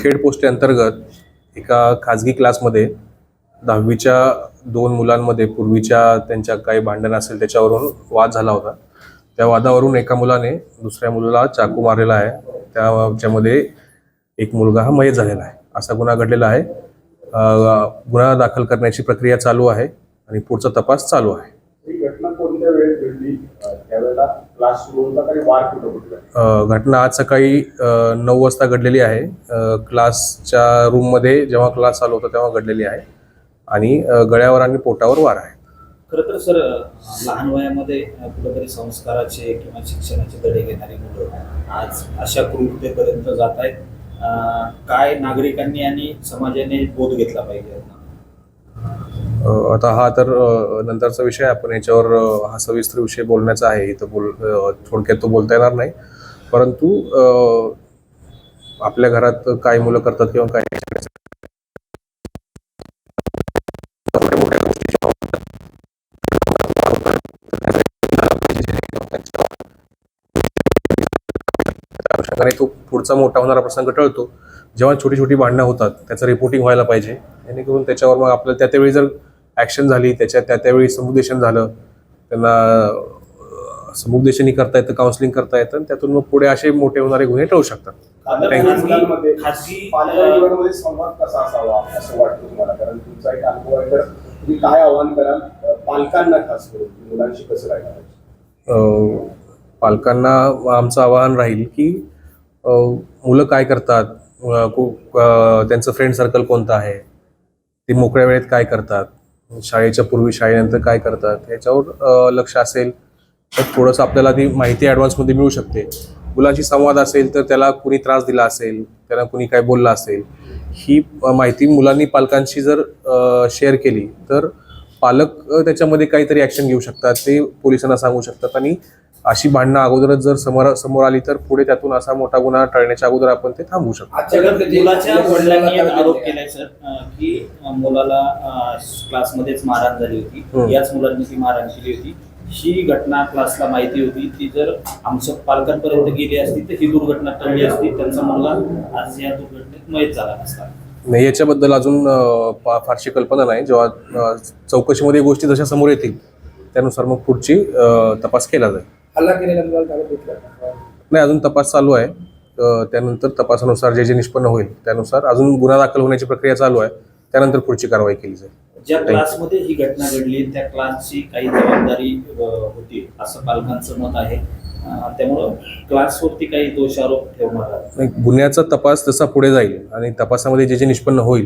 खेड पोस्टे अंतर्गत एका खाजगी क्लासमध्ये 10वीच्या 2 मुलांमध्ये पूर्वीच्या त्यांच्या काही भांडण असेल त्याच्यावरून वाद झाला होता. त्या वादावरून एका मुलाने दुसऱ्या मुलाला चाकू मारलेला आहे. त्याच्यामध्ये एक मुलगा हा मयत झालेला आहे. असा गुन्हा घडलेला आहे. गुन्हा दाखल करण्याची प्रक्रिया चालू आहे आणि पुढचा तपास चालू आहे. ही घटना कोणत्या वेळेत घडली? त्यावेळेला क्लास सुरू होता आणि वार कुठं कुठला? घटना आज सकाळी 9 वाजता घडलेली आहे. क्लासच्या रूममध्ये जेव्हा क्लास चालू होता तेव्हा घडलेली आहे आणि गळ्यावर आणि पोटावर वार आहे. खरं तर सर, लहान वयामध्ये कुठेतरी संस्काराचे किंवा शिक्षणाचे धडे घेणारी मुलं आज अशा क्रूरतेपर्यंत जात आहेत. काय नागरिकांनी आणि समाजाने बोध घेतला पाहिजे? आता हा तर नंतरचा विषय. आपण याच्यावर हा सविस्तर विषय बोलण्याचा आहे. इथं थोडक्यात तो बोलता येणार नाही. परंतु आपल्या घरात काय मुलं करतात किंवा काय तो पुढचा मोठा होणारा प्रसंग टळतो. जेव्हा छोटी छोटी भांडणं होतात त्याचं रिपोर्टिंग व्हायला पाहिजे, जेणेकरून त्याच्यावर मग आपल्याला त्यावेळी जर ॲक्शन झाली, त्यावेळी समुपदेशन झालं, त्यांना समुपदेशनही करता येतं, काउन्सिलिंग करता येतं, त्यातून मग पुढे असे मोठे होणारे गुन्हे टळू शकतात. पालकांमध्ये संवाद कसा असावा असं वाटतं तुम्हाला? कारण तुमचा एक अनुभव आहे, तर तुम्ही काय आव्हान कराल पालकांना, खास करून मुलांशी कसं राहायला? पालकांना आमचं आवाहन राहील की मुलं काय करतात, त्यांचं फ्रेंड सर्कल कोणतं आहे, ते मोकळ्या वेळेत काय करतात, शाळेच्या पूर्वी शाळेनंतर काय करतात, याच्यावर लक्ष असेल तर थोडंसं आपल्याला ती माहिती ॲडव्हान्समध्ये मिळू शकते. मुलांशी संवाद असेल तर त्याला कुणी त्रास दिला असेल, त्याला कुणी काय बोललं असेल, ही माहिती मुलांनी पालकांशी जर शेअर केली तर पालक त्याच्यामध्ये काहीतरी ॲक्शन घेऊ शकतात, ते पोलिसांना सांगू शकतात आणि अशी भांडणं अगोदरच जर समोर आली तर पुढे त्यातून असा मोठा गुन्हा टळण्याच्या अगोदर आपण ते थांबवू शकतो. मुलाच्या वडिलांनी एक आरोप केलाय सर की मुलाला क्लासमध्येच मारहाण झाली होती, याच मुलांनी ती मारहाण केली होती. ही घटना क्लासला माहिती होती, ती जर आमच्या पालकांपर्यंत गेली असती तर ही दुर्घटना टळली असती, त्यांचा मुलगा आज या दुर्घटनेत मयत झाला नसता. नाही, याच्याबद्दल अजून फारशी कल्पना नाही. जेव्हा चौकशीमध्ये गोष्टी जशा समोर येतील त्यानुसार मग पुढची तपास केला जाईल. हल्ला केलेला मुलाला ताब्यात घेतला नाही, अजून तपास चालू आहे. त्यानंतर तपासानुसार जे निष्पन्न होईल त्यानुसार अजून गुन्हा दाखल होण्याची प्रक्रिया चालू आहे. त्यानंतर पुढची कारवाई केली जाईल. ज्या क्लासमध्ये ही घटना घडली त्या क्लासची काही जबाबदारी होती असं पालकांचं मत आहे. त्यामुळं क्लासवरती काही दोषारोप ठेवणार आहे. गुन्ह्याचा तपास जसा पुढे जाईल आणि तपासामध्ये जे निष्पन्न होईल